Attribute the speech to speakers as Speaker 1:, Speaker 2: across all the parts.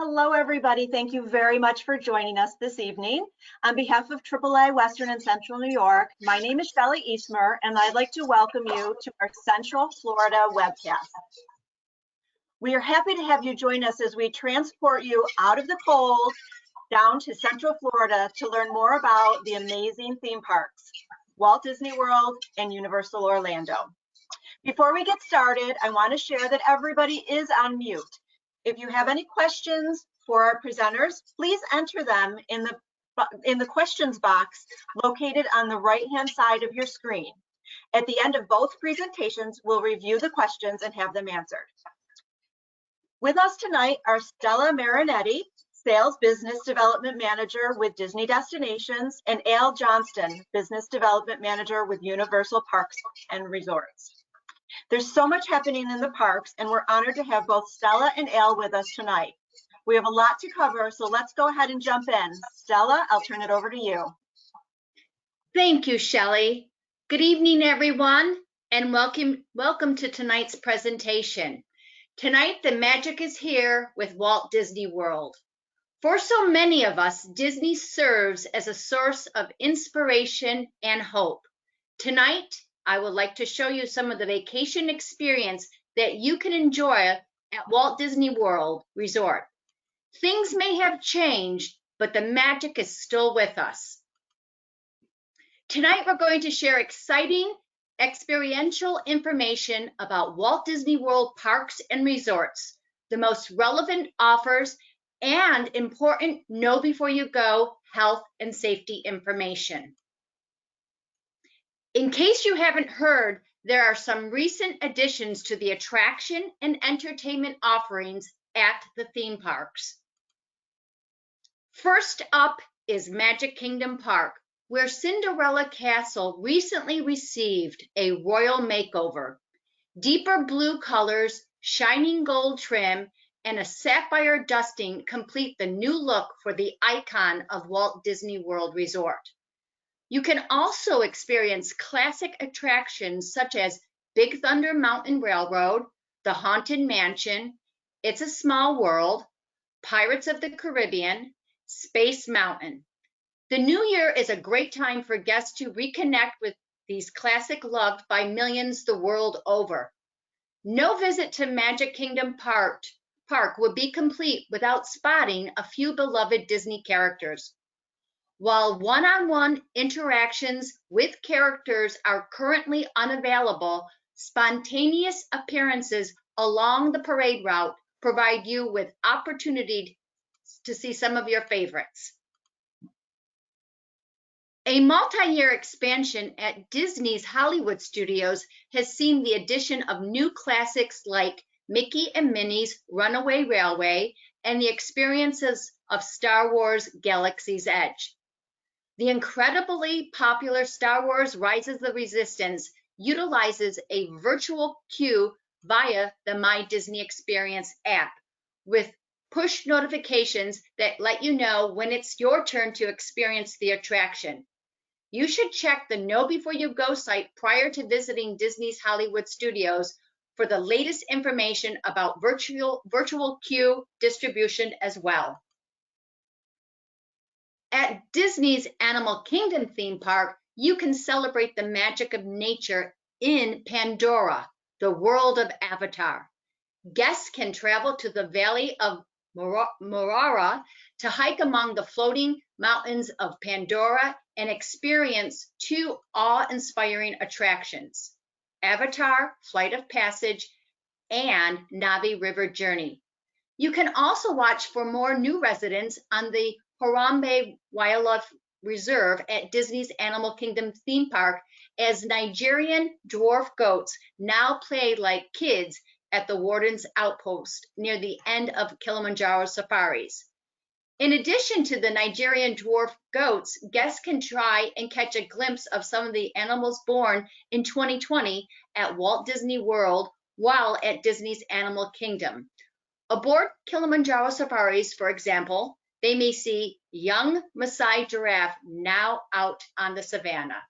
Speaker 1: Hello, everybody. Thank you very much for joining us this evening. On behalf of AAA Western and Central New York, my name is Shelley Eastmer, and I'd like to welcome you to our Central Florida webcast. We are happy to have you join us as we transport you out of the cold down to Central Florida to learn more about the amazing theme parks, Walt Disney World and Universal Orlando. Before we get started, I want to share that everybody is on mute. If you have any questions for our presenters, please enter them in the questions box located on the right-hand side of your screen. At the end of both presentations, we'll review the questions and have them answered. With us tonight are Stella Marinetti, Sales Business Development Manager with Disney Destinations, and Al Johnston, Business Development Manager with Universal Parks and Resorts. There's so much happening in the parks, and we're honored to have both Stella and Al with us tonight. We have a lot to cover, so let's go ahead and jump in. Stella, I'll turn it over to you.
Speaker 2: Thank you, Shelley. Good evening, everyone, and welcome to tonight's presentation. Tonight, the magic is here with Walt Disney World. For so many of us, Disney serves as a source of inspiration and hope. Tonight, I would like to show you some of the vacation experience that you can enjoy at Walt Disney World Resort. Things may have changed, but the magic is still with us. Tonight, we're going to share exciting experiential information about Walt Disney World Parks and Resorts, the most relevant offers, and important know before you go health and safety information. In case you haven't heard, there are some recent additions to the attraction and entertainment offerings at the theme parks. First up is Magic Kingdom Park, where Cinderella Castle recently received a royal makeover. Deeper blue colors, shining gold trim, and a sapphire dusting complete the new look for the icon of Walt Disney World Resort. You can also experience classic attractions such as Big Thunder Mountain Railroad, the Haunted Mansion, It's a Small World, Pirates of the Caribbean, Space Mountain. The new year is a great time for guests to reconnect with these classics loved by millions the world over. No visit to Magic Kingdom Park would be complete without spotting a few beloved Disney characters. While one-on-one interactions with characters are currently unavailable, spontaneous appearances along the parade route provide you with opportunity to see some of your favorites. A multi-year expansion at Disney's Hollywood Studios has seen the addition of new classics like Mickey and Minnie's Runaway Railway and the experiences of Star Wars Galaxy's Edge. The incredibly popular Star Wars Rise of the Resistance utilizes a virtual queue via the My Disney Experience app with push notifications that let you know when it's your turn to experience the attraction. You should check the Know Before You Go site prior to visiting Disney's Hollywood Studios for the latest information about virtual queue distribution as well. At Disney's Animal Kingdom theme park, you can celebrate the magic of nature in Pandora, the world of Avatar. Guests can travel to the Valley of Morara to hike among the floating mountains of Pandora and experience two awe-inspiring attractions, Avatar, Flight of Passage, and Navi River Journey. You can also watch for more new residents on the Harambe Wildlife Reserve at Disney's Animal Kingdom theme park as Nigerian dwarf goats now play like kids at the Warden's Outpost near the end of Kilimanjaro safaris. In addition to the Nigerian dwarf goats, guests can try and catch a glimpse of some of the animals born in 2020 at Walt Disney World while at Disney's Animal Kingdom. Aboard Kilimanjaro safaris, for example, they may see young Maasai giraffe now out on the savannah.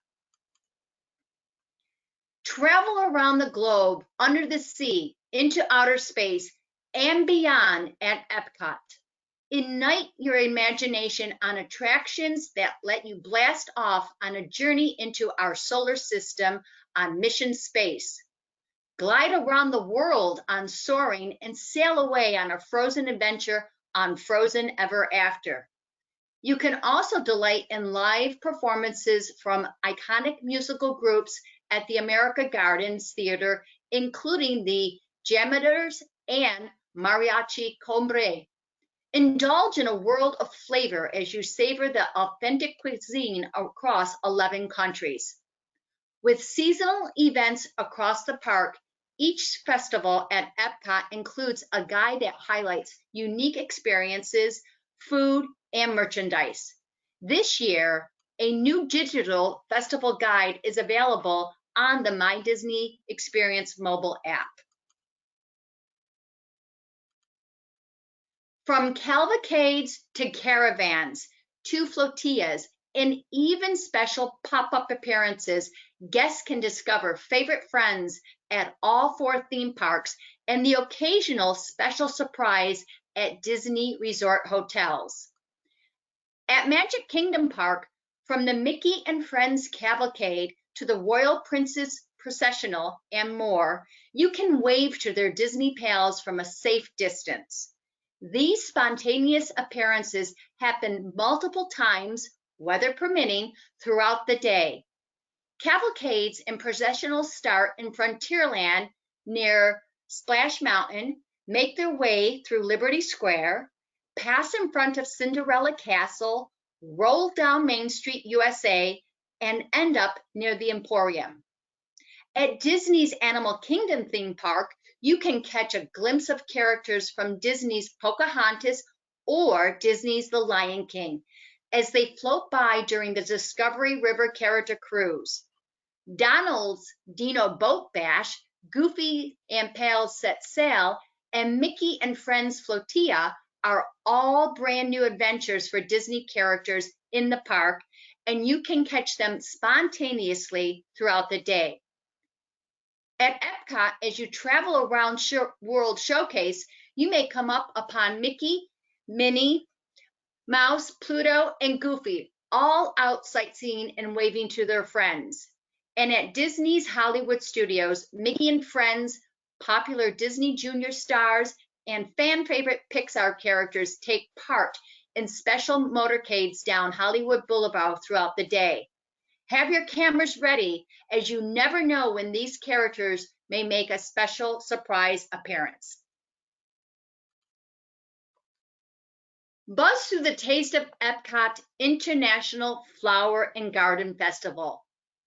Speaker 2: Travel around the globe, under the sea, into outer space, and beyond at Epcot. Ignite your imagination on attractions that let you blast off on a journey into our solar system on mission space. Glide around the world on Soaring and sail away on a frozen adventure on Frozen Ever After. You can also delight in live performances from iconic musical groups at the America Gardens Theater, including the Jammers and Mariachi Combre. Indulge in a world of flavor as you savor the authentic cuisine across 11 countries. With seasonal events across the park, each festival at Epcot includes a guide that highlights unique experiences, food, and merchandise. This year, a new digital festival guide is available on the My Disney Experience mobile app. From cavalcades to caravans to flotillas and even special pop-up appearances, guests can discover favorite friends at all 4 theme parks and the occasional special surprise at Disney Resort hotels. At Magic Kingdom Park, from the Mickey and Friends Cavalcade to the Royal Princess Processional and more, you can wave to their Disney pals from a safe distance. These spontaneous appearances happen multiple times, weather permitting, throughout the day. Cavalcades and processionals start in Frontierland near Splash Mountain, make their way through Liberty Square, pass in front of Cinderella Castle, roll down Main Street, USA, and end up near the Emporium. At Disney's Animal Kingdom theme park, you can catch a glimpse of characters from Disney's Pocahontas or Disney's The Lion King as they float by during the Discovery River character cruise. Donald's Dino Boat Bash, Goofy and Pals Set Sail, and Mickey and Friends Flotilla are all brand new adventures for Disney characters in the park, and you can catch them spontaneously throughout the day. At Epcot, as you travel around World Showcase, you may come up upon Mickey, Minnie, Mouse, Pluto, and Goofy, all out sightseeing and waving to their friends. And at Disney's Hollywood Studios, Mickey and Friends, popular Disney Junior stars, and fan favorite Pixar characters take part in special motorcades down Hollywood Boulevard throughout the day. Have your cameras ready, as you never know when these characters may make a special surprise appearance. Buzz through the Taste of Epcot International Flower and Garden Festival,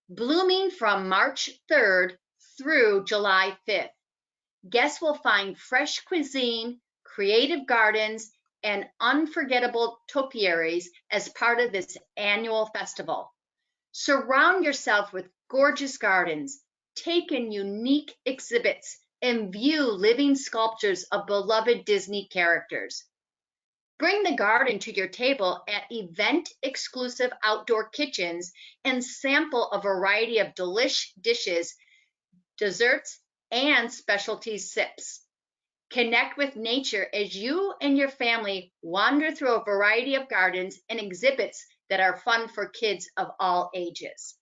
Speaker 2: blooming from March 3rd through July 5th. Guests will find fresh cuisine, creative gardens, and unforgettable topiaries as part of this annual festival. Surround yourself with gorgeous gardens, take in unique exhibits, and view living sculptures of beloved Disney characters. Bring the garden to your table at event-exclusive outdoor kitchens and sample a variety of delish dishes, desserts, and specialty sips. Connect with nature as you and your family wander through a variety of gardens and exhibits that are fun for kids of all ages.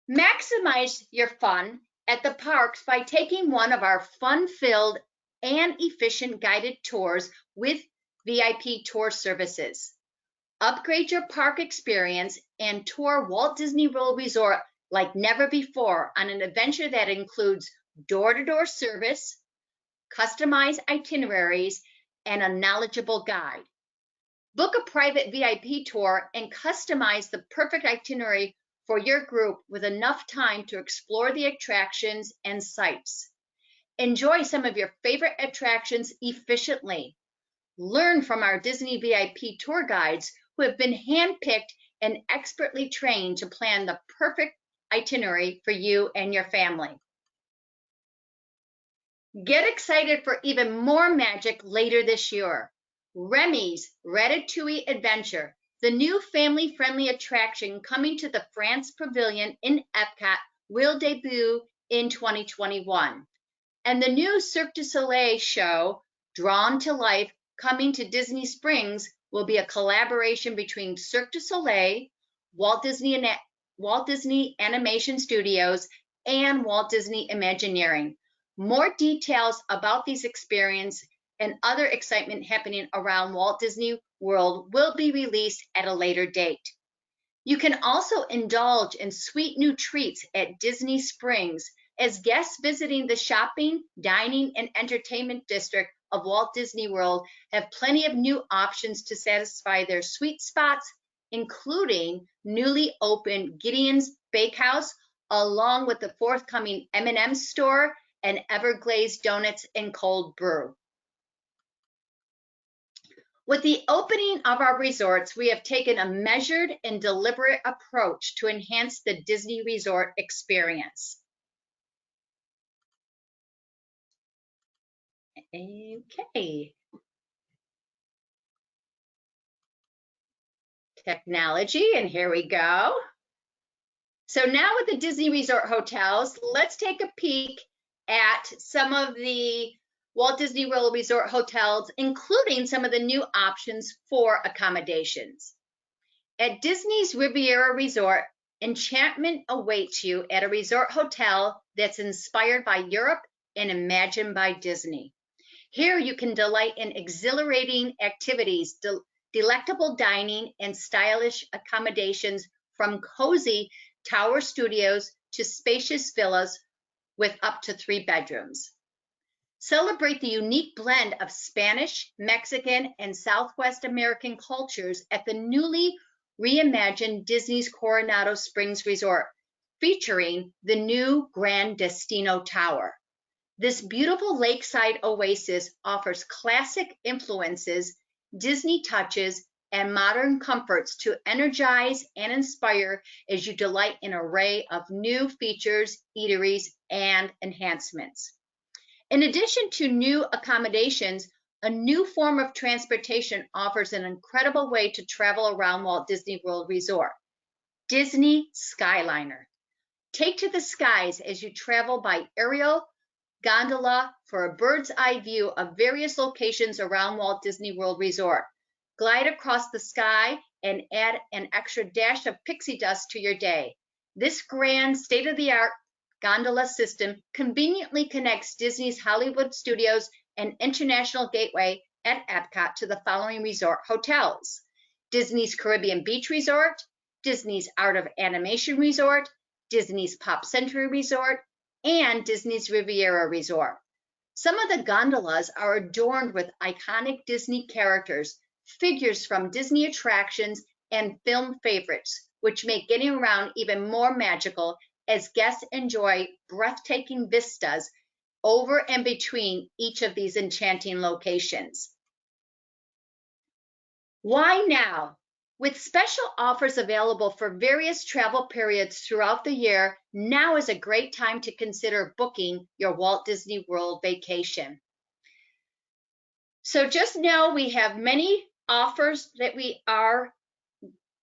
Speaker 2: Maximize your fun at the parks by taking one of our fun-filled and efficient guided tours with VIP tour services. Upgrade your park experience and tour Walt Disney World Resort like never before on an adventure that includes door-to-door service, customized itineraries, and a knowledgeable guide. Book a private VIP tour and customize the perfect itinerary for your group with enough time to explore the attractions and sites. Enjoy some of your favorite attractions efficiently. Learn from our Disney VIP tour guides who have been handpicked and expertly trained to plan the perfect itinerary for you and your family. Get excited for even more magic later this year. Remy's Ratatouille Adventure, the new family-friendly attraction coming to the France Pavilion in Epcot, will debut in 2021. And the new Cirque du Soleil show, Drawn to Life, Coming to Disney Springs will be a collaboration between Cirque du Soleil, Walt Disney Animation Studios, and Walt Disney Imagineering. More details about these experiences and other excitement happening around Walt Disney World will be released at a later date. You can also indulge in sweet new treats at Disney Springs as guests visiting the shopping, dining, and entertainment district of Walt Disney World have plenty of new options to satisfy their sweet spots, including newly opened Gideon's Bakehouse, along with the forthcoming M&M store and Everglazed Donuts and Cold Brew. With the opening of our resorts, we have taken a measured and deliberate approach to enhance the Disney resort experience. Okay. Technology, and here we go. So now with the Disney Resort hotels, let's take a peek at some of the Walt Disney World Resort hotels, including some of the new options for accommodations. At Disney's Riviera Resort, enchantment awaits you at a resort hotel that's inspired by Europe and imagined by Disney. Here you can delight in exhilarating activities, delectable dining, and stylish accommodations from cozy tower studios to spacious villas with up to 3 bedrooms. Celebrate the unique blend of Spanish, Mexican, and Southwest American cultures at the newly reimagined Disney's Coronado Springs Resort, featuring the new Gran Destino Tower. This beautiful lakeside oasis offers classic influences, Disney touches, and modern comforts to energize and inspire as you delight in an array of new features, eateries, and enhancements. In addition to new accommodations, a new form of transportation offers an incredible way to travel around Walt Disney World Resort, Disney Skyliner. Take to the skies as you travel by aerial gondola for a bird's eye view of various locations around Walt Disney World Resort. Glide across the sky and add an extra dash of pixie dust to your day. This grand state-of-the-art gondola system conveniently connects Disney's Hollywood Studios and International Gateway at Epcot to the following resort hotels: Disney's Caribbean Beach Resort, Disney's Art of Animation Resort, Disney's Pop Century Resort, and Disney's Riviera Resort. Some of the gondolas are adorned with iconic Disney characters, figures from Disney attractions, and film favorites, which make getting around even more magical as guests enjoy breathtaking vistas over and between each of these enchanting locations. Why now? With special offers available for various travel periods throughout the year, now is a great time to consider booking your Walt Disney World vacation. So just know we have many offers that we are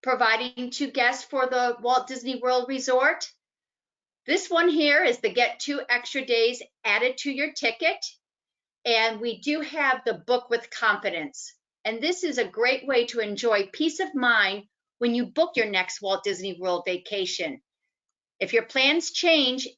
Speaker 2: providing to guests for the Walt Disney World Resort. This one here is the Get 2 Extra Days added to your ticket. And we do have the Book with Confidence. And this is a great way to enjoy peace of mind when you book your next Walt Disney World vacation. If your plans change,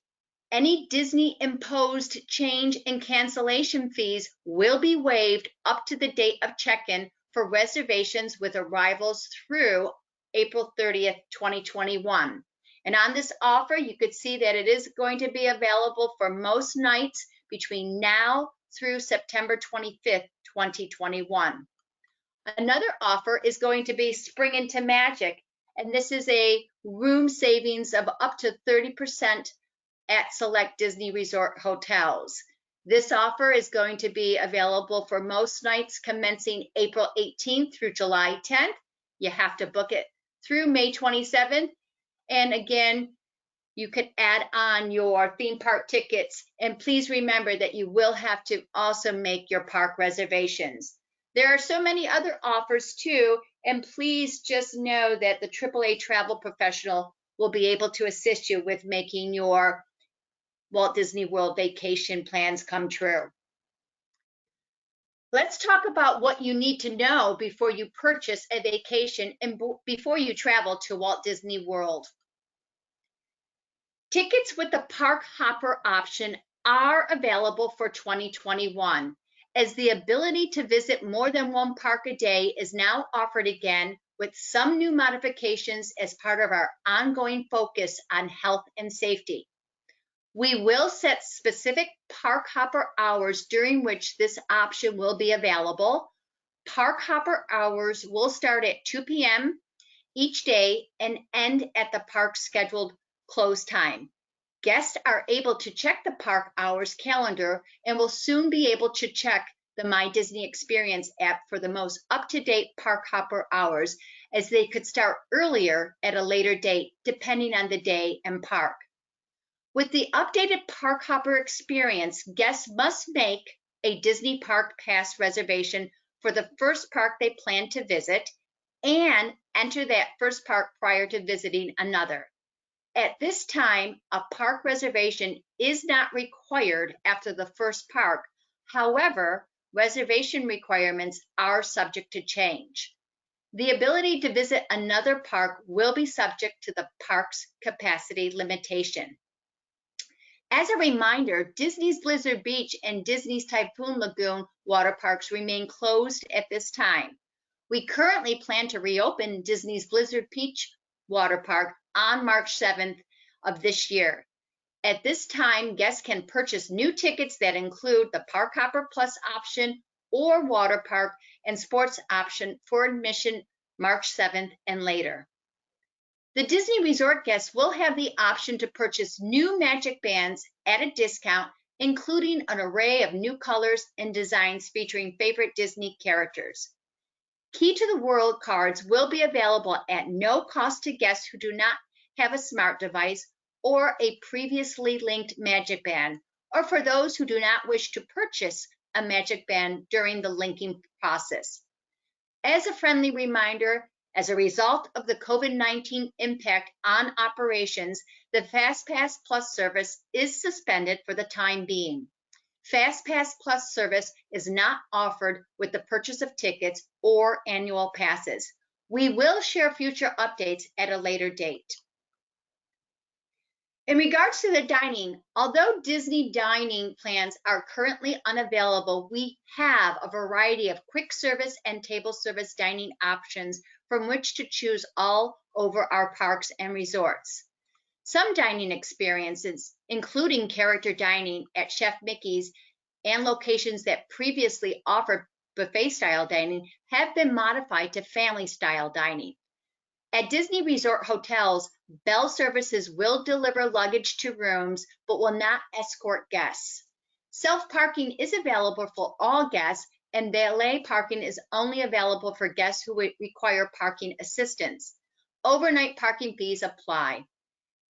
Speaker 2: any Disney-imposed change and cancellation fees will be waived up to the date of check-in for reservations with arrivals through April 30th, 2021. And on this offer, you could see that it is going to be available for most nights between now through September 25th, 2021. Another offer is going to be Spring into Magic, and this is a room savings of up to 30% at select Disney Resort hotels. This offer is going to be available for most nights commencing April 18th through July 10th. You have to book it through May 27th. And again, you could add on your theme park tickets. And please remember that you will have to also make your park reservations. There are so many other offers too, and please just know that the AAA travel professional will be able to assist you with making your Walt Disney World vacation plans come true. Let's talk about what you need to know before you purchase a vacation and before you travel to Walt Disney World. Tickets with the Park Hopper option are available for 2021, as the ability to visit more than one park a day is now offered again, with some new modifications as part of our ongoing focus on health and safety. We will set specific Park Hopper hours during which this option will be available. Park Hopper hours will start at 2 p.m. each day and end at the park's scheduled close time. Guests are able to check the park hours calendar and will soon be able to check the My Disney Experience app for the most up-to-date Park Hopper hours, as they could start earlier at a later date depending on the day and park. With the updated Park Hopper experience, guests must make a Disney Park Pass reservation for the first park they plan to visit and enter that first park prior to visiting another. At this time, a park reservation is not required after the first park. However, reservation requirements are subject to change. The ability to visit another park will be subject to the park's capacity limitation. As a reminder, Disney's Blizzard Beach and Disney's Typhoon Lagoon water parks remain closed at this time. We currently plan to reopen Disney's Blizzard Beach water park on March 7th of this year. At this time, guests can purchase new tickets that include the Park Hopper Plus option or water park and sports option for admission March 7th and later. The Disney Resort guests will have the option to purchase new Magic Bands at a discount, including an array of new colors and designs featuring favorite Disney characters. Key to the World cards will be available at no cost to guests who do not have a smart device or a previously linked Magic Band, or for those who do not wish to purchase a Magic Band during the linking process. As a friendly reminder, as a result of the COVID-19 impact on operations, the FastPass Plus service is suspended for the time being. FastPass Plus service is not offered with the purchase of tickets or annual passes. We will share future updates at a later date. In regards to the dining, although Disney dining plans are currently unavailable, we have a variety of quick service and table service dining options from which to choose all over our parks and resorts. Some dining experiences, including character dining at Chef Mickey's and locations that previously offered buffet-style dining, have been modified to family-style dining. At Disney Resort hotels, Bell Services will deliver luggage to rooms but will not escort guests. Self-parking is available for all guests, and valet parking is only available for guests who require parking assistance. Overnight parking fees apply.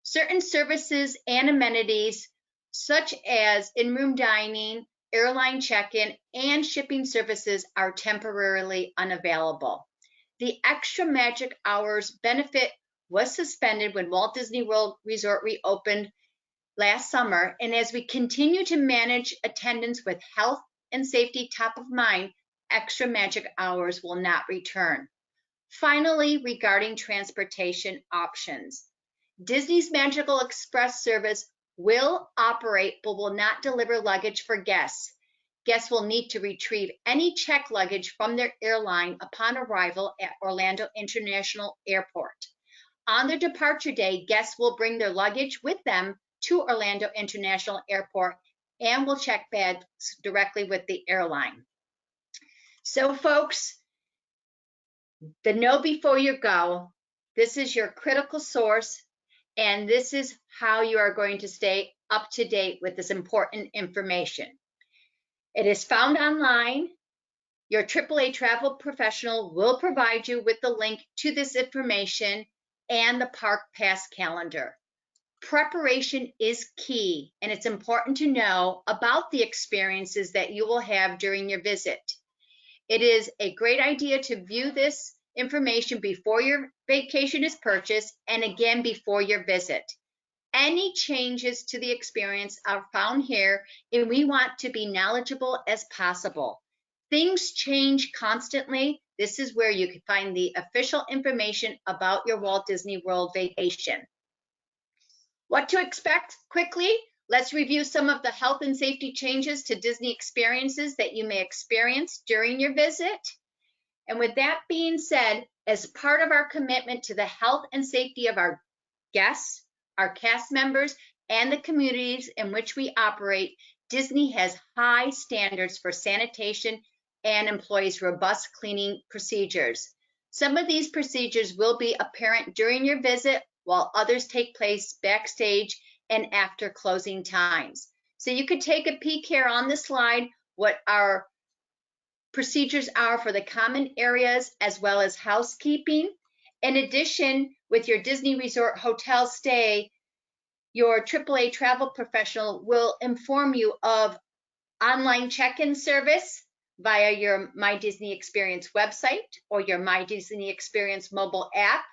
Speaker 2: Certain services and amenities, such as in-room dining, airline check-in, and shipping services, are temporarily unavailable. The extra magic hours benefit was suspended when Walt Disney World Resort reopened last summer, and as we continue to manage attendance with health and safety top of mind, extra magic hours will not return. Finally, regarding transportation options, Disney's Magical Express service will operate but will not deliver luggage for guests. Guests will need to retrieve any checked luggage from their airline upon arrival at Orlando International Airport. On their departure day, guests will bring their luggage with them to Orlando International Airport and will check bags directly with the airline. So folks, the know before you go, this is your critical source, and this is how you are going to stay up to date with this important information. It is found online. Your AAA travel professional will provide you with the link to this information and the Park Pass calendar. Preparation is key, and it's important to know about the experiences that you will have during your visit. It is a great idea to view this information before your vacation is purchased and again before your visit. Any changes to the experience are found here, and we want to be knowledgeable as possible. Things change constantly. This is where you can find the official information about your Walt Disney World vacation. What to expect quickly? Let's review some of the health and safety changes to Disney experiences that you may experience during your visit. And with that being said, as part of our commitment to the health and safety of our guests, our cast members, and the communities in which we operate, Disney has high standards for sanitation and employs robust cleaning procedures. Some of these procedures will be apparent during your visit, while others take place backstage and after closing times. So you could take a peek here on the slide what our procedures are for the common areas as well as housekeeping. In addition, with your Disney Resort hotel stay, your AAA travel professional will inform you of online check-in service via your My Disney Experience website or your My Disney Experience mobile app,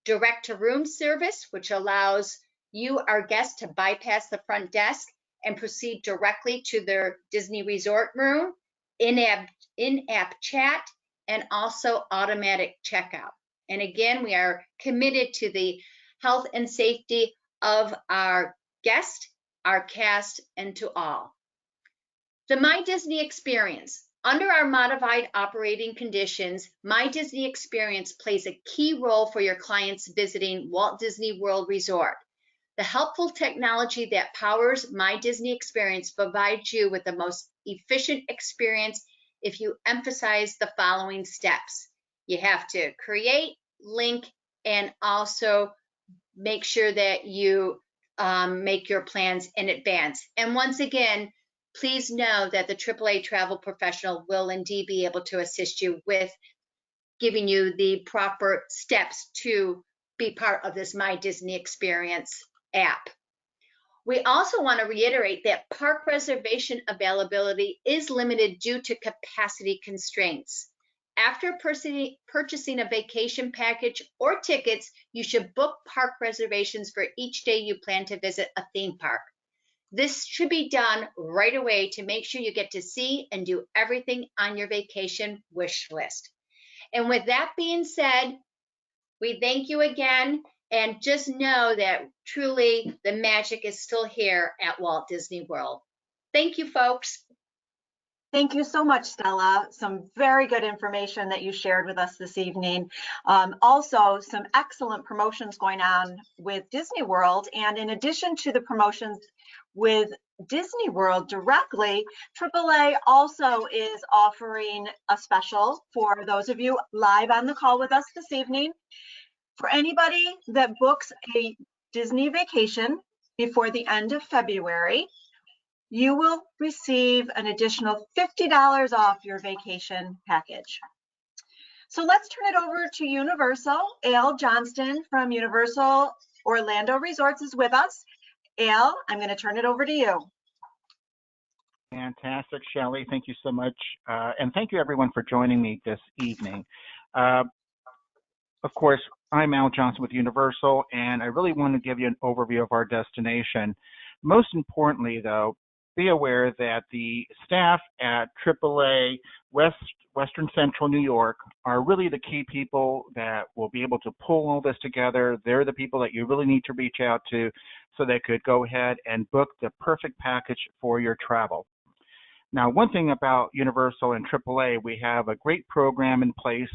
Speaker 2: direct-to-room service, which allows you, our guests, to bypass the front desk and proceed directly to their Disney Resort room, in-app chat, and also automatic checkout. And again, we are committed to the health and safety of our guests, our cast, and to all. The My Disney Experience. Under our modified operating conditions, My Disney Experience plays a key role for your clients visiting Walt Disney World Resort. The helpful technology that powers My Disney Experience provides you with the most efficient experience if you emphasize the following steps. You have to create, link, and also make sure that you make your plans in advance. And once again, please know that the AAA travel professional will indeed be able to assist you with giving you the proper steps to be part of this My Disney Experience app. We also want to reiterate that park reservation availability is limited due to capacity constraints. After purchasing a vacation package or tickets, you should book park reservations for each day you plan to visit a theme park. This should be done right away to make sure you get to see and do everything on your vacation wish list. And with that being said, we thank you again, and just know that truly the magic is still here at Walt Disney World. Thank you, folks.
Speaker 1: Thank you so much, Stella. Some very good information that you shared with us this evening. Also, some excellent promotions going on with Disney World. And in addition to the promotions with Disney World directly, AAA also is offering a special for those of you live on the call with us this evening. For anybody that books a Disney vacation before the end of February, you will receive an additional $50 off your vacation package. So let's turn it over to Universal. Al Johnston from Universal Orlando Resorts is with us. Al, I'm going to turn it over to you.
Speaker 3: Fantastic, Shelley. Thank you so much. And thank you, everyone, for joining me this evening. Of course, I'm Al Johnson with Universal, and I really want to give you an overview of our destination. Most importantly, though, be aware that the staff at AAA Western Central New York are really the key people that will be able to pull all this together. They're the people that you really need to reach out to so they could go ahead and book the perfect package for your travel. Now, one thing about Universal and AAA, we have a great program in place.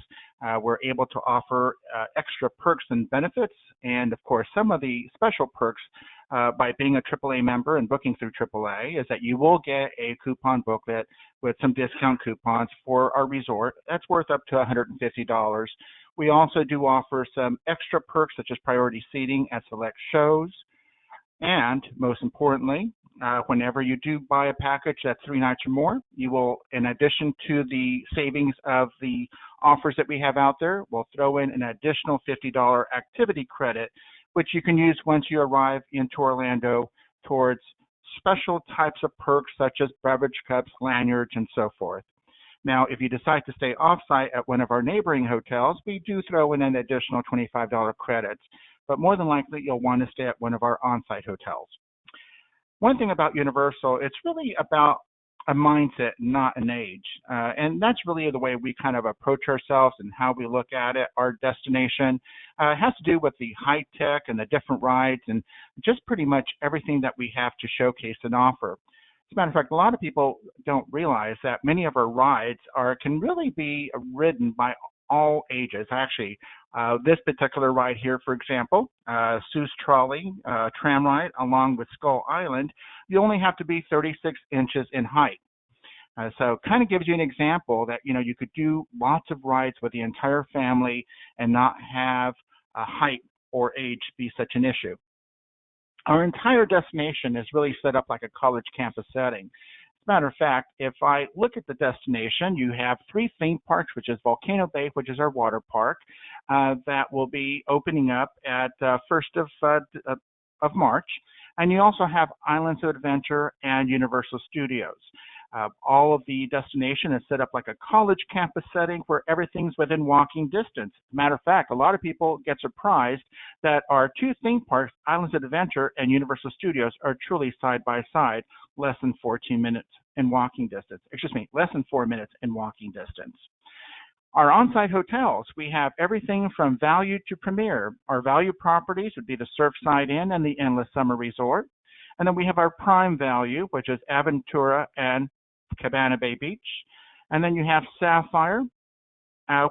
Speaker 3: We're able to offer extra perks and benefits, and of course, some of the special perks by being a AAA member and booking through AAA is that you will get a coupon booklet with some discount coupons for our resort. That's worth up to $150. We also do offer some extra perks such as priority seating at select shows. And most importantly, whenever you do buy a package that's 3 nights or more, you will, in addition to the savings of the offers that we have out there, we'll throw in an additional $50 activity credit, which you can use once you arrive into Orlando towards special types of perks such as beverage cups, lanyards, and so forth. Now, if you decide to stay off-site at one of our neighboring hotels, we do throw in an additional $25 credits, but more than likely you'll want to stay at one of our on-site hotels. One thing about Universal, it's really about a mindset, not an age. And that's really the way we kind of approach ourselves and how we look at it. Our destination has to do with the high tech and the different rides and just pretty much everything that we have to showcase and offer. As a matter of fact, a lot of people don't realize that many of our rides can really be ridden by all ages. Actually, this particular ride here, for example, Seuss Trolley tram ride along with Skull Island, you only have to be 36 inches in height. So kind of gives you an example that, you could do lots of rides with the entire family and not have height or age be such an issue. Our entire destination is really set up like a college campus setting. As a matter of fact, if I look at the destination, you have 3 theme parks, which is Volcano Bay, which is our water park, that will be opening up at 1st of March. And you also have Islands of Adventure and Universal Studios. All of the destination is set up like a college campus setting where everything's within walking distance. Matter of fact, a lot of people get surprised that our 2 theme parks, Islands of Adventure and Universal Studios, are truly side by side, less than 14 minutes in walking distance. Excuse me, less than 4 minutes in walking distance. Our on-site hotels, we have everything from value to premier. Our value properties would be the Surfside Inn and the Endless Summer Resort. And then we have our prime value, which is Aventura and Cabana Bay Beach. And then you have Sapphire,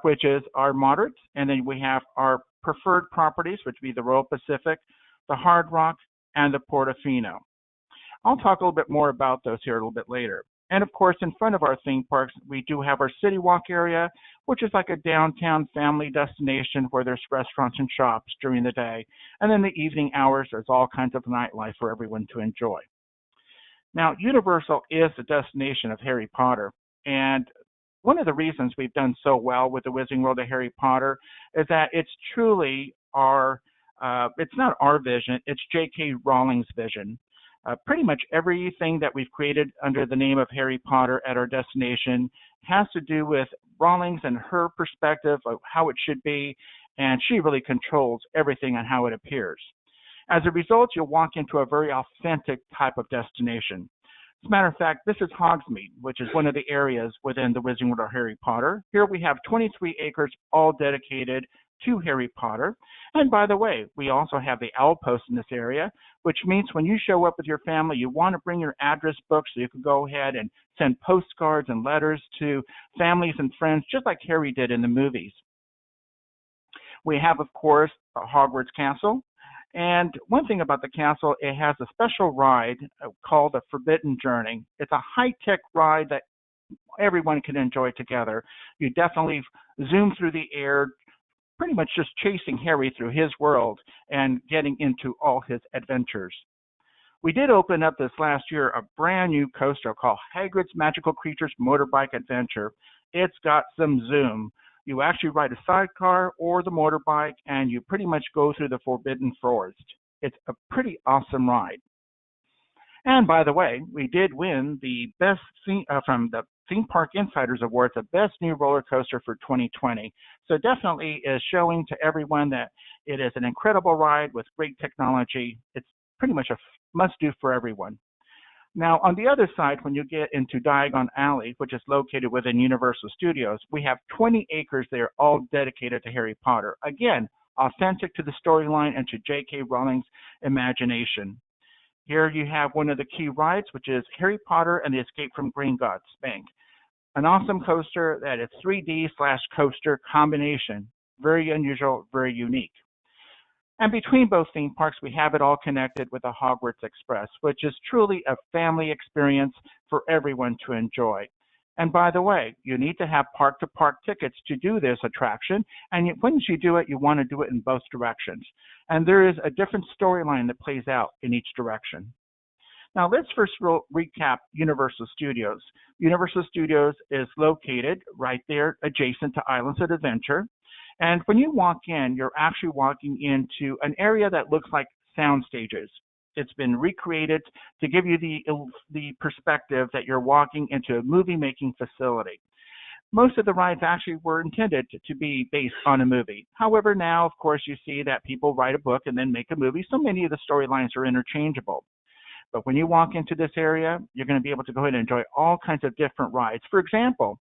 Speaker 3: which is our moderate. And then we have our preferred properties, which would be the Royal Pacific, the Hard Rock, and the Portofino. I'll talk a little bit more about those here a little bit later. And of course, in front of our theme parks, we do have our City Walk area, which is like a downtown family destination where there's restaurants and shops during the day. And then the evening hours, there's all kinds of nightlife for everyone to enjoy. Now, Universal is the destination of Harry Potter. And one of the reasons we've done so well with the Wizarding World of Harry Potter is that it's truly it's not our vision, it's J.K. Rowling's vision. Pretty much everything that we've created under the name of Harry Potter at our destination has to do with Rowling's and her perspective of how it should be, and she really controls everything on how it appears. As a result, you'll walk into a very authentic type of destination. As a matter of fact, this is Hogsmeade, which is one of the areas within the Wizarding World of Harry Potter. Here we have 23 acres all dedicated to Harry Potter. And by the way, we also have the Owl Post in this area, which means when you show up with your family, you want to bring your address book so you can go ahead and send postcards and letters to families and friends, just like Harry did in the movies. We have, of course, Hogwarts Castle. And one thing about the castle, it has a special ride called the Forbidden Journey. It's a high-tech ride that everyone can enjoy together. You definitely zoom through the air, pretty much just chasing Harry through his world and getting into all his adventures. We did open up this last year a brand new coaster called Hagrid's Magical Creatures Motorbike Adventure. It's got some zoom. You actually ride a sidecar or the motorbike, and you pretty much go through the Forbidden Forest. It's a pretty awesome ride. And by the way, we did win the best from the Theme Park Insiders Awards, the best new roller coaster for 2020. So definitely is showing to everyone that it is an incredible ride with great technology. It's pretty much a must-do for everyone. Now, on the other side, when you get into Diagon Alley, which is located within Universal Studios, we have 20 acres there all dedicated to Harry Potter. Again, authentic to the storyline and to J.K. Rowling's imagination. Here you have one of the key rides, which is Harry Potter and the Escape from Gringotts Bank. An awesome coaster that is 3D/coaster combination. Very unusual, very unique. And between both theme parks, we have it all connected with the Hogwarts Express, which is truly a family experience for everyone to enjoy. And by the way, you need to have park-to-park tickets to do this attraction. And once you do it, you want to do it in both directions. And there is a different storyline that plays out in each direction. Now, let's first recap Universal Studios. Universal Studios is located right there adjacent to Islands of Adventure. And when you walk in, you're actually walking into an area that looks like sound stages. It's been recreated to give you the perspective that you're walking into a movie-making facility. Most of the rides actually were intended to be based on a movie. However, now, of course, you see that people write a book and then make a movie, so many of the storylines are interchangeable. But when you walk into this area, you're going to be able to go ahead and enjoy all kinds of different rides. For example,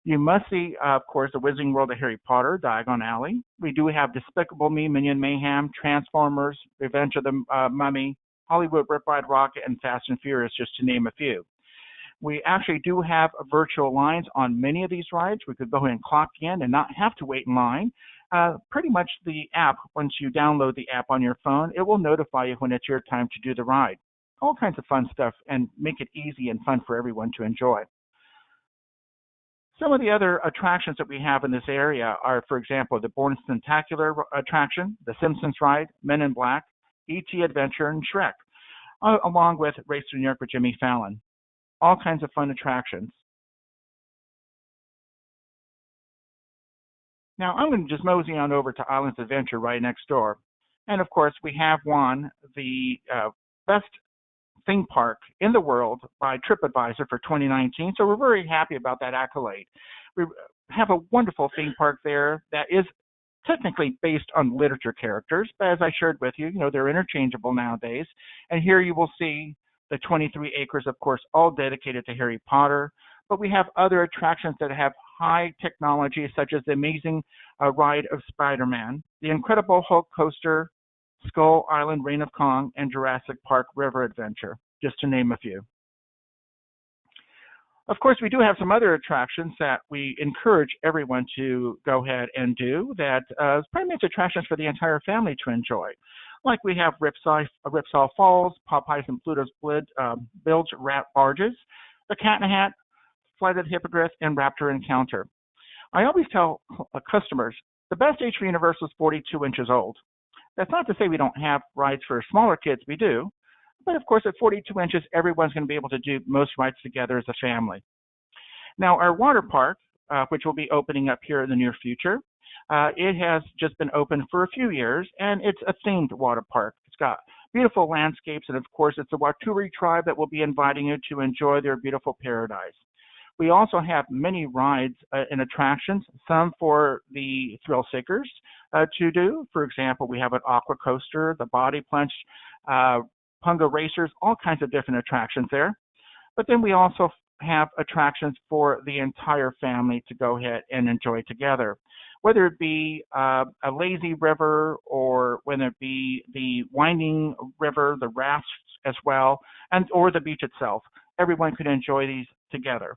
Speaker 3: you must see, of course, the Wizarding World of Harry Potter, Diagon Alley. We do have Despicable Me, Minion Mayhem, Transformers, Revenge of the Mummy, Hollywood Rip Ride Rocket, and Fast and Furious, just to name a few. We actually do have virtual lines on many of these rides. We could go ahead and clock in and not have to wait in line. Pretty much the app, once you download the app on your phone, it will notify you when it's your time to do the ride. All kinds of fun stuff, and make it easy and fun for everyone to enjoy. Some of the other attractions that we have in this area are, for example, the Born Spectacular attraction, the Simpsons ride, Men in Black, E.T. Adventure, and Shrek, along with Race to New York with Jimmy Fallon. All kinds of fun attractions. Now, I'm going to just mosey on over to Islands Adventure right next door. And of course, we have won the best theme park in the world by TripAdvisor for 2019. So we're very happy about that accolade. We have a wonderful theme park there that is technically based on literature characters, but as I shared with you, they're interchangeable nowadays. And here you will see the 23 acres, of course, all dedicated to Harry Potter. But we have other attractions that have high technology, such as the amazing ride of Spider-Man, the Incredible Hulk coaster, Skull Island Reign of Kong, and Jurassic Park River Adventure, just to name a few. Of course, we do have some other attractions that we encourage everyone to go ahead and do that is pretty much attractions for the entire family to enjoy. Like we have Ripsaw Falls, Popeyes and Pluto's Bilge Rat Barges, the Cat in the Hat, Flight of the Hippogriff, and Raptor Encounter. I always tell customers, the best age for Universal is 42 inches old. That's not to say we don't have rides for smaller kids, we do. But of course, at 42 inches, everyone's going to be able to do most rides together as a family. Now, our water park, which will be opening up here in the near future, it has just been open for a few years, and it's a themed water park. It's got beautiful landscapes, and of course, it's the Waturi tribe that will be inviting you to enjoy their beautiful paradise. We also have many rides and attractions, some for the thrill seekers to do. For example, we have an aqua coaster, the body plunge, punga racers, all kinds of different attractions there. But then we also have attractions for the entire family to go ahead and enjoy together, whether it be a lazy river or whether it be the winding river, the rafts as well, or the beach itself. Everyone could enjoy these together.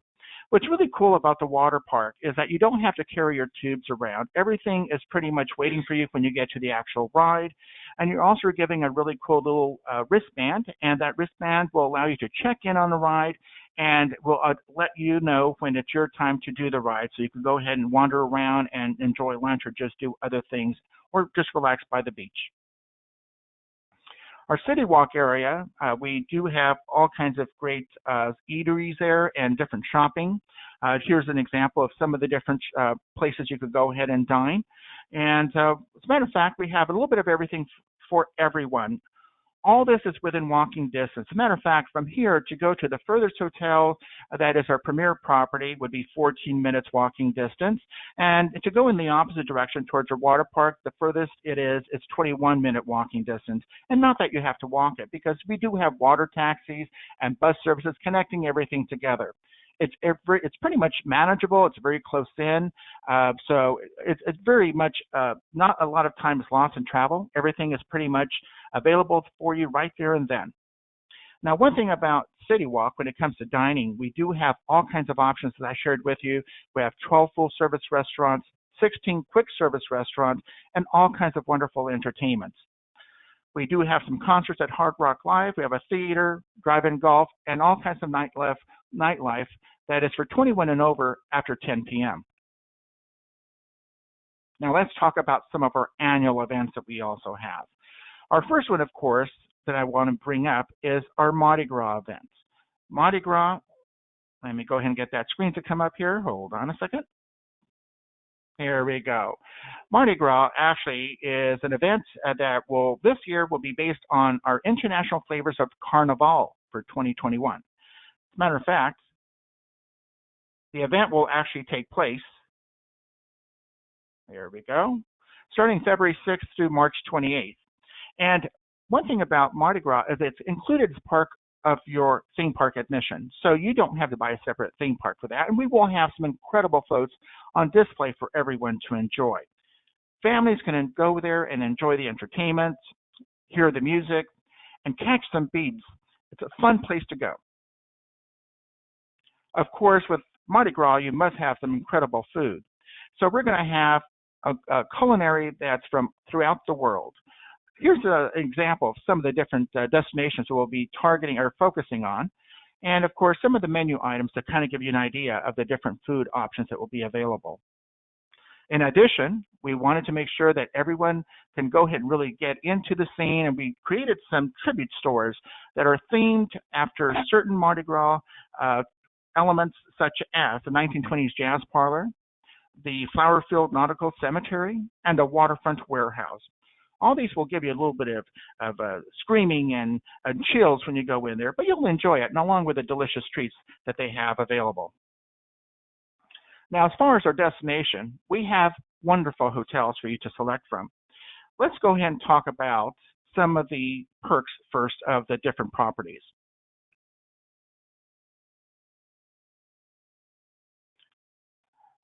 Speaker 3: What's really cool about the water park is that you don't have to carry your tubes around. Everything is pretty much waiting for you when you get to the actual ride. And you're also giving a really cool little wristband, and that wristband will allow you to check in on the ride and will let you know when it's your time to do the ride. So you can go ahead and wander around and enjoy lunch or just do other things or just relax by the beach. Our City Walk area, we do have all kinds of great eateries there and different shopping. Here's an example of some of the different places you could go ahead and dine. And as a matter of fact, we have a little bit of everything for everyone. All this is within walking distance. As a matter of fact, from here to go to the furthest hotel that is our premier property would be 14 minutes walking distance. And to go in the opposite direction towards our water park, the furthest it's 21-minute walking distance. And not that you have to walk it, because we do have water taxis and bus services connecting everything together. It's pretty much manageable. It's very close in. So it's very much not a lot of time is lost in travel. Everything is pretty much available for you right there and then. Now, one thing about City Walk, when it comes to dining, we do have all kinds of options that I shared with you. We have 12 full-service restaurants, 16 quick-service restaurants, and all kinds of wonderful entertainments. We do have some concerts at Hard Rock Live. We have a theater, drive-in golf, and all kinds of nightlife that is for 21 and over after 10 p.m. Now let's talk about some of our annual events that we also have. Our first one, of course, that I want to bring up is our Mardi Gras events. Mardi Gras, let me go ahead and get that screen to come up here. Hold on a second. Here we go. Mardi Gras actually is an event that this year will be based on our international flavors of Carnival for 2021. As a matter of fact, the event will actually take place, there we go, starting February 6th through March 28th. And one thing about Mardi Gras is it's included as part of your theme park admission. So you don't have to buy a separate theme park for that. And we will have some incredible floats on display for everyone to enjoy. Families can go there and enjoy the entertainment, hear the music, and catch some beads. It's a fun place to go. Of course, with Mardi Gras, you must have some incredible food. So we're going to have a culinary that's from throughout the world. Here's an example of some of the different destinations that we'll be targeting or focusing on. And of course, some of the menu items to kind of give you an idea of the different food options that will be available. In addition, we wanted to make sure that everyone can go ahead and really get into the scene, and we created some tribute stores that are themed after certain Mardi Gras elements, such as the 1920s Jazz Parlor, the Flowerfield Nautical Cemetery, and the Waterfront Warehouse. All these will give you a little bit of screaming and chills when you go in there, but you'll enjoy it, and along with the delicious treats that they have available. Now, as far as our destination, we have wonderful hotels for you to select from. Let's go ahead and talk about some of the perks first of the different properties.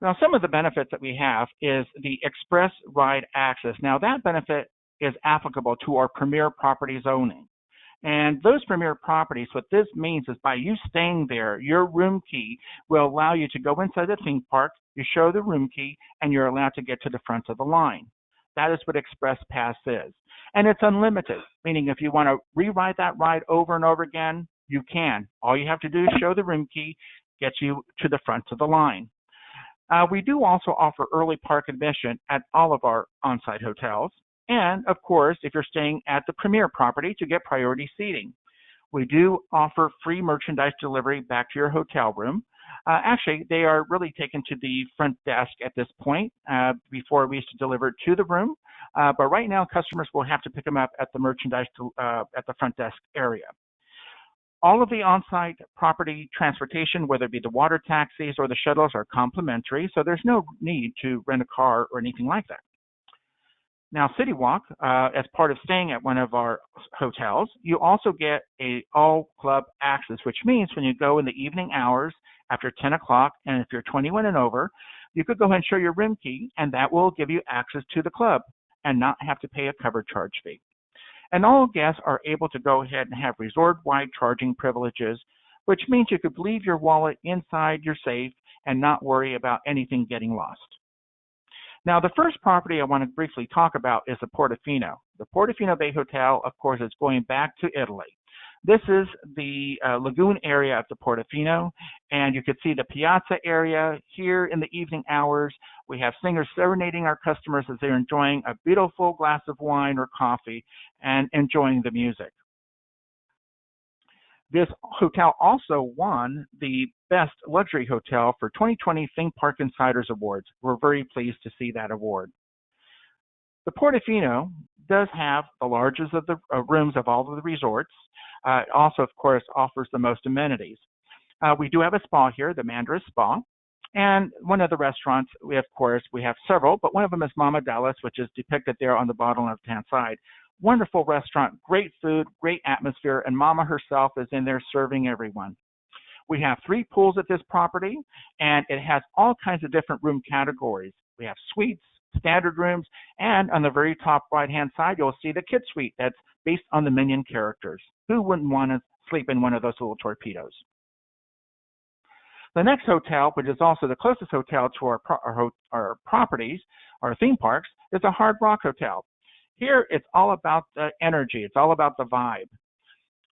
Speaker 3: Now, some of the benefits that we have is the express ride access. Now, that benefit is applicable to our premier properties only. And those premier properties, what this means is by you staying there, your room key will allow you to go inside the theme park, you show the room key, and you're allowed to get to the front of the line. That is what Express Pass is. And it's unlimited, meaning if you want to rewrite that ride over and over again, you can. All you have to do is show the room key, get you to the front of the line. We do also offer early park admission at all of our on-site hotels. And of course, if you're staying at the premier property, to get priority seating. We do offer free merchandise delivery back to your hotel room. Actually, they are really taken to the front desk at this point. Before we used to deliver it to the room. But right now, customers will have to pick them up at the merchandise at the front desk area. All of the on-site property transportation, whether it be the water taxis or the shuttles, are complimentary, so there's no need to rent a car or anything like that. Now, City Walk, as part of staying at one of our hotels, you also get a all-club access, which means when you go in the evening hours after 10 o'clock, and if you're 21 and over, you could go ahead and show your room key, and that will give you access to the club and not have to pay a cover charge fee. And all guests are able to go ahead and have resort-wide charging privileges, which means you could leave your wallet inside your safe and not worry about anything getting lost. Now, the first property I want to briefly talk about is the Portofino. The Portofino Bay Hotel, of course, is going back to Italy. This is the lagoon area of the Portofino, and you can see the piazza area here in the evening hours. We have singers serenading our customers as they're enjoying a beautiful glass of wine or coffee and enjoying the music. This hotel also won the Best Luxury Hotel for 2020 Theme Park Insiders Awards. We're very pleased to see that award. The Portofino does have the largest of the rooms of all of the resorts. It also, of course, offers the most amenities. We do have a spa here, the Mandra Spa. And one of the restaurants, we have several, but one of them is Mama Dallas, which is depicted there on the bottom left-hand side. Wonderful restaurant, great food, great atmosphere, and Mama herself is in there serving everyone. We have 3 pools at this property, and it has all kinds of different room categories. We have suites, standard rooms, and on the very top right-hand side, you'll see the kid suite that's based on the Minion characters. Who wouldn't want to sleep in one of those little torpedoes? The next hotel, which is also the closest hotel to our properties, our theme parks, is the Hard Rock Hotel. Here, it's all about the energy. It's all about the vibe.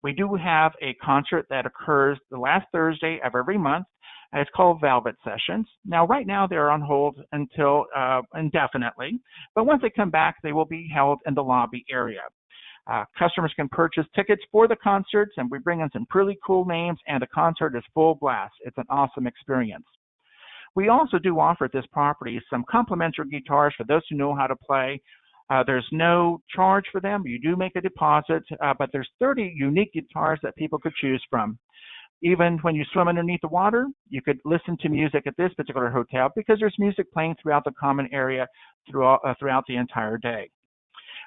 Speaker 3: We do have a concert that occurs the last Thursday of every month. It's called Velvet Sessions. Now, right now, they're on hold until indefinitely. But once they come back, they will be held in the lobby area. Customers can purchase tickets for the concerts, and we bring in some pretty cool names, and the concert is full blast. It's an awesome experience. We also do offer at this property some complimentary guitars for those who know how to play. There's no charge for them. You do make a deposit, but there's 30 unique guitars that people could choose from. Even when you swim underneath the water, you could listen to music at this particular hotel because there's music playing throughout the common area throughout the entire day.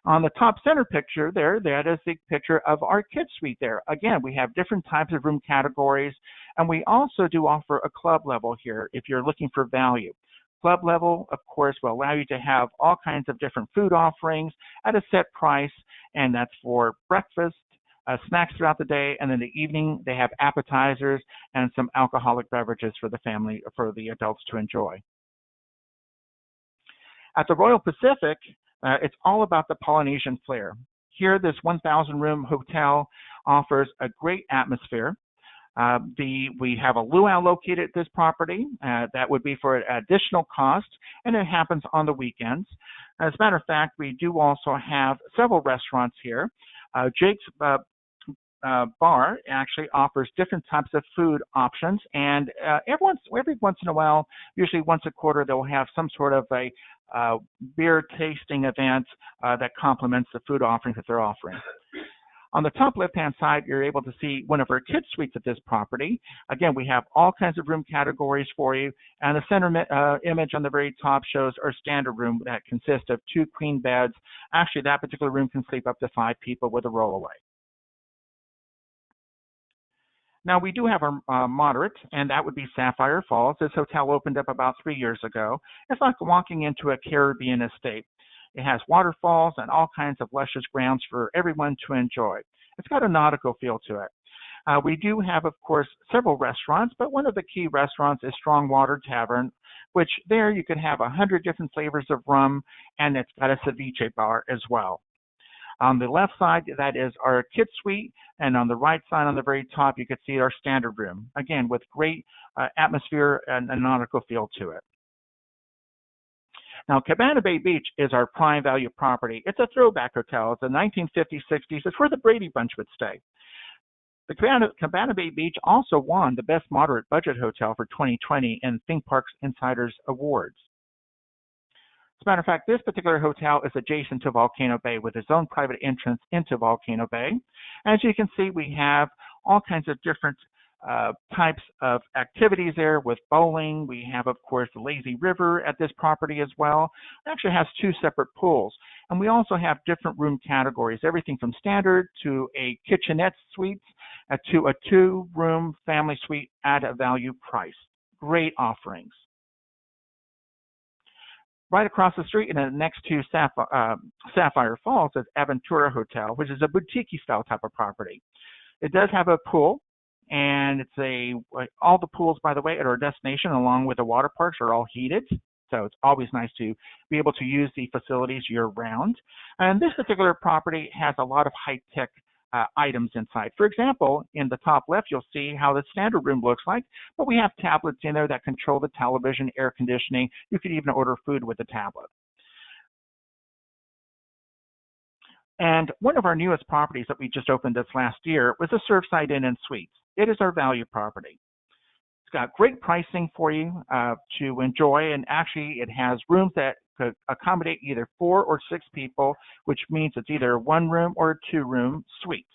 Speaker 3: On the top center picture there, that is the picture of our kids suite there. Again, we have different types of room categories, and we also do offer a club level here if you're looking for value. Club level, of course, will allow you to have all kinds of different food offerings at a set price, and that's for breakfast, snacks throughout the day, and in the evening they have appetizers and some alcoholic beverages for the family, for the adults to enjoy. At the Royal Pacific, it's all about the Polynesian flair. Here, this 1,000-room hotel offers a great atmosphere. We have a luau located at this property. That would be for an additional cost, and it happens on the weekends. As a matter of fact, we do also have several restaurants here. Jake's Bar actually offers different types of food options, and every once in a while, usually once a quarter, they'll have some sort of a beer tasting event that complements the food offerings that they're offering. On the top left-hand side, you're able to see one of our kids' suites at this property. Again, we have all kinds of room categories for you, and the center image on the very top shows our standard room that consists of 2 queen beds. Actually, that particular room can sleep up to 5 people with a rollaway. Now, we do have our moderate, and that would be Sapphire Falls. This hotel opened up about 3 years ago. It's like walking into a Caribbean estate. It has waterfalls and all kinds of luscious grounds for everyone to enjoy. It's got a nautical feel to it. We do have, of course, several restaurants, but one of the key restaurants is Strong Water Tavern, which there you can have 100 different flavors of rum, and it's got a ceviche bar as well. On the left side, that is our kids suite, and on the right side, on the very top, you can see our standard room, again, with great atmosphere and a nautical feel to it. Now, Cabana Bay Beach is our prime value property. It's a throwback hotel. It's a 1950s, 60s. It's where the Brady Bunch would stay. The Cabana Bay Beach also won the Best Moderate Budget Hotel for 2020 in Think Parks Insiders Awards. As a matter of fact, this particular hotel is adjacent to Volcano Bay with its own private entrance into Volcano Bay. As you can see, we have all kinds of different types of activities there with bowling. We have, of course, the lazy river at this property as well. It actually has 2 separate pools. And we also have different room categories, everything from standard to a kitchenette suite to a 2-room family suite at a value price. Great offerings. Right across the street and next to Sapphire Falls is Aventura Hotel, which is a boutique-style type of property. It does have a pool, and all the pools, by the way, at our destination, along with the water parks, are all heated. So it's always nice to be able to use the facilities year-round. And this particular property has a lot of high-tech items inside. For example, in the top left, you'll see how the standard room looks like, but we have tablets in there that control the television, air conditioning. You could even order food with a tablet. And one of our newest properties that we just opened this last year was the Surfside Inn and Suites. It is our value property. It's got great pricing for you to enjoy, and actually it has rooms that could accommodate either 4 or 6 people, which means it's either a 1-room or a 2-room suite.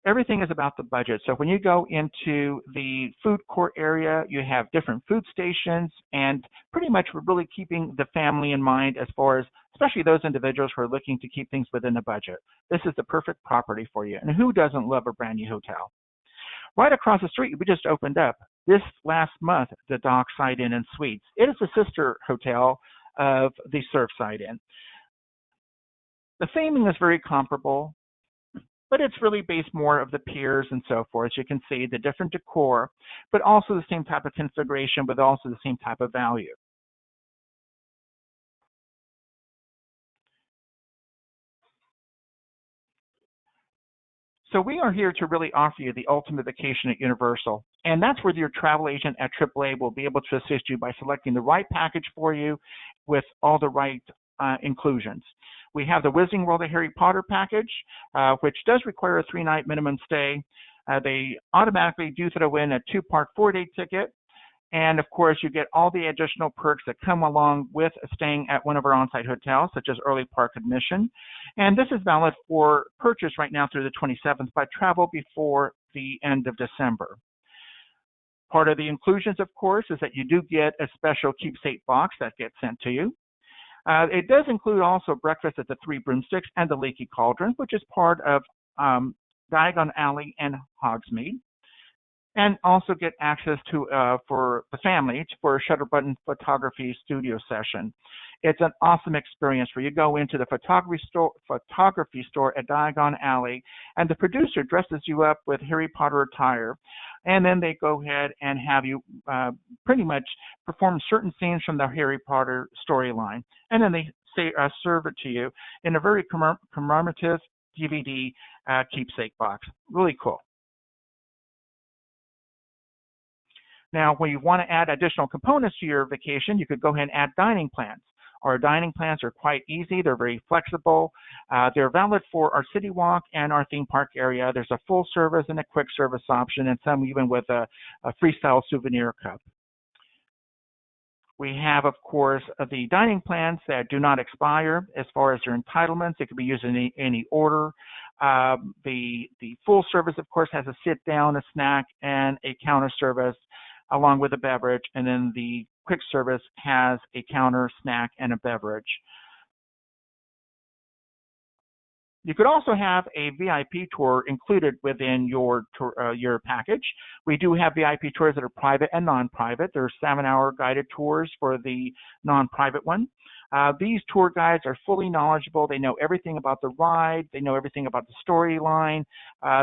Speaker 3: Everything is about the budget. So when you go into the food court area, you have different food stations, and pretty much we're really keeping the family in mind as far as, especially those individuals who are looking to keep things within a budget. This is the perfect property for you. And who doesn't love a brand new hotel? Right across the street, we just opened up this last month, the Dockside Inn and Suites. It is a sister hotel of the Surfside Inn. The theming is very comparable, but it's really based more of the piers and so forth. As you can see, the different decor, but also the same type of configuration, but also the same type of value. So we are here to really offer you the ultimate vacation at Universal. And that's where your travel agent at AAA will be able to assist you by selecting the right package for you with all the right inclusions. We have the Wizarding World of Harry Potter package, which does require a 3-night minimum stay. They automatically do throw in a 2-part 4-day ticket. And of course, you get all the additional perks that come along with staying at one of our on-site hotels, such as early park admission. And this is valid for purchase right now through the 27th, but travel before the end of December. Part of the inclusions, of course, is that you do get a special keepsake box that gets sent to you. It does include also breakfast at the Three Broomsticks and the Leaky Cauldron, which is part of Diagon Alley and Hogsmeade. And also get access to, for the family, for a shutter button photography studio session. It's an awesome experience where you go into the photography store at Diagon Alley, and the producer dresses you up with Harry Potter attire. And then they go ahead and have you pretty much perform certain scenes from the Harry Potter storyline. And then they serve it to you in a very commemorative DVD keepsake box. Really cool. Now, when you want to add additional components to your vacation, you could go ahead and add dining plans. Our dining plans are quite easy. They're very flexible. They're valid for our city walk and our theme park area. There's a full service and a quick service option, and some even with a freestyle souvenir cup. We have, of course, the dining plans that do not expire as far as their entitlements. It can be used in any order. The full service, of course, has a sit down, a snack, and a counter service, along with a beverage, and then the quick service has a counter, snack, and a beverage. You could also have a VIP tour included within your package. We do have VIP tours that are private and non-private. There are 7-hour guided tours for the non-private one. These tour guides are fully knowledgeable. They know everything about the ride. They know everything about the storyline.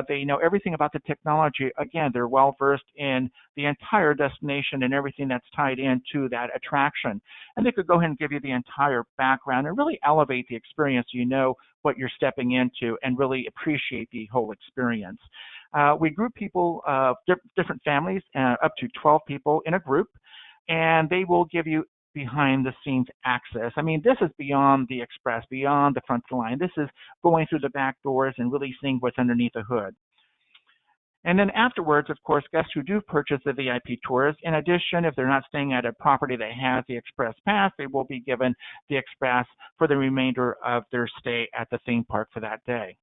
Speaker 3: They know everything about the technology. Again, they're well versed in the entire destination and everything that's tied into that attraction. And they could go ahead and give you the entire background and really elevate the experience so you know what you're stepping into and really appreciate the whole experience. We group people, different families, up to 12 people in a group, and they will give you behind the scenes access. I mean, this is beyond the express, beyond the front line. This is going through the back doors and really seeing what's underneath the hood. And then afterwards, of course, guests who do purchase the VIP tours, in addition, if they're not staying at a property that has the express pass, they will be given the express for the remainder of their stay at the theme park for that day.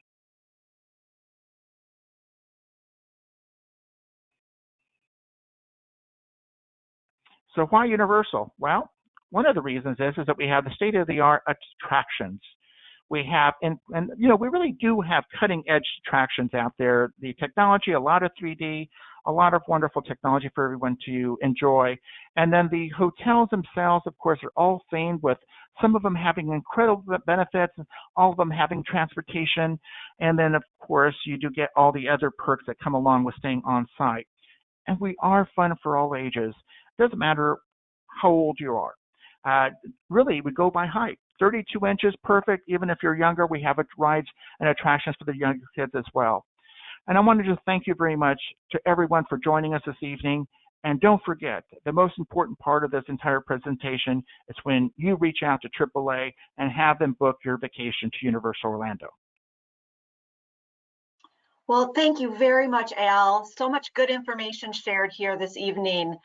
Speaker 3: So why Universal? Well, one of the reasons is that we have the state-of-the-art attractions. We have, and you know, we really do have cutting-edge attractions out there. The technology, a lot of 3D, a lot of wonderful technology for everyone to enjoy. And then the hotels themselves, of course, are all famed with some of them having incredible benefits, all of them having transportation. And then, of course, you do get all the other perks that come along with staying on site. And we are fun for all ages. Doesn't matter how old you are. Really, we go by height. 32 inches, perfect. Even if you're younger, we have rides and attractions for the younger kids as well. And I wanted to thank you very much to everyone for joining us this evening. And don't forget, the most important part of this entire presentation is when you reach out to AAA and have them book your vacation to Universal Orlando.
Speaker 1: Well, thank you very much, Al. So much good information shared here this evening.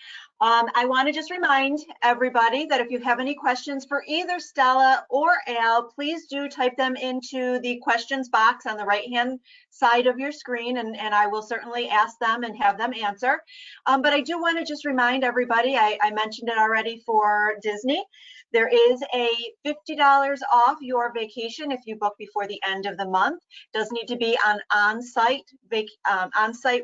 Speaker 1: I want to just remind everybody that if you have any questions for either Stella or Al, please do type them into the questions box on the right-hand side of your screen, and I will certainly ask them and have them answer. But I do want to just remind everybody, I mentioned it already for Disney, there is a $50 off your vacation if you book before the end of the month. It does need to be on on-site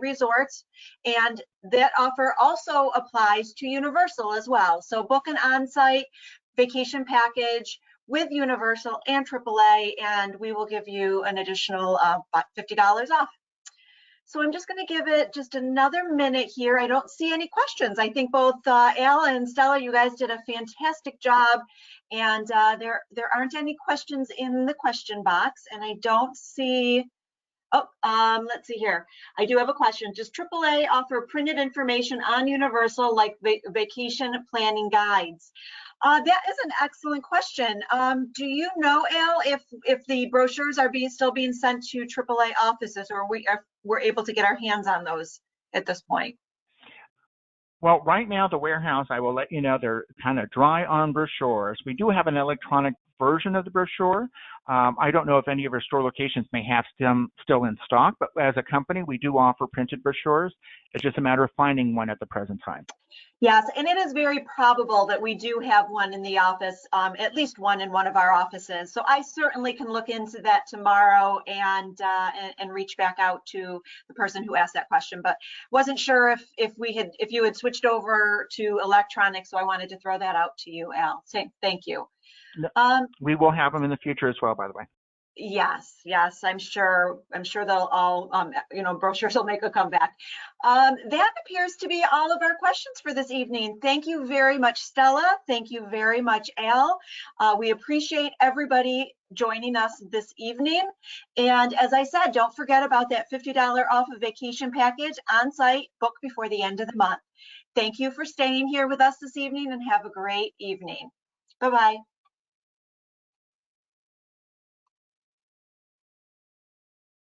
Speaker 1: resorts, and that offer also applies to Universal as well. So book an on-site vacation package with Universal and AAA, and we will give you an additional $50 off. So I'm just going to give it just another minute here. I don't see any questions. I think both Al and Stella, you guys did a fantastic job, and there aren't any questions in the question box, and I don't see. Oh, let's see here. I do have a question. Does AAA offer printed information on Universal like vacation planning guides? That is an excellent question. Do you know, Al, if the brochures are still being sent to AAA offices, or we're able to get our hands on those at this point?
Speaker 3: Well, right now, the warehouse, I will let you know, they're kind of dry on brochures. We do have an electronic version of the brochure. I don't know if any of our store locations may have them still in stock, but as a company, we do offer printed brochures. It's just a matter of finding one at the present time.
Speaker 1: Yes, and it is very probable that we do have one in the office, at least one in one of our offices. So I certainly can look into that tomorrow and reach back out to the person who asked that question. But wasn't sure if you had switched over to electronic, so I wanted to throw that out to you, Al. Thank you.
Speaker 3: We will have them in the future as well, by the way.
Speaker 1: Yes, I'm sure they'll all, brochures will make a comeback. That appears to be all of our questions for this evening. Thank you very much, Stella. Thank you very much, Al. We appreciate everybody joining us this evening. And as I said, don't forget about that $50 off a vacation package on site, book before the end of the month. Thank you for staying here with us this evening and have a great evening. Bye-bye.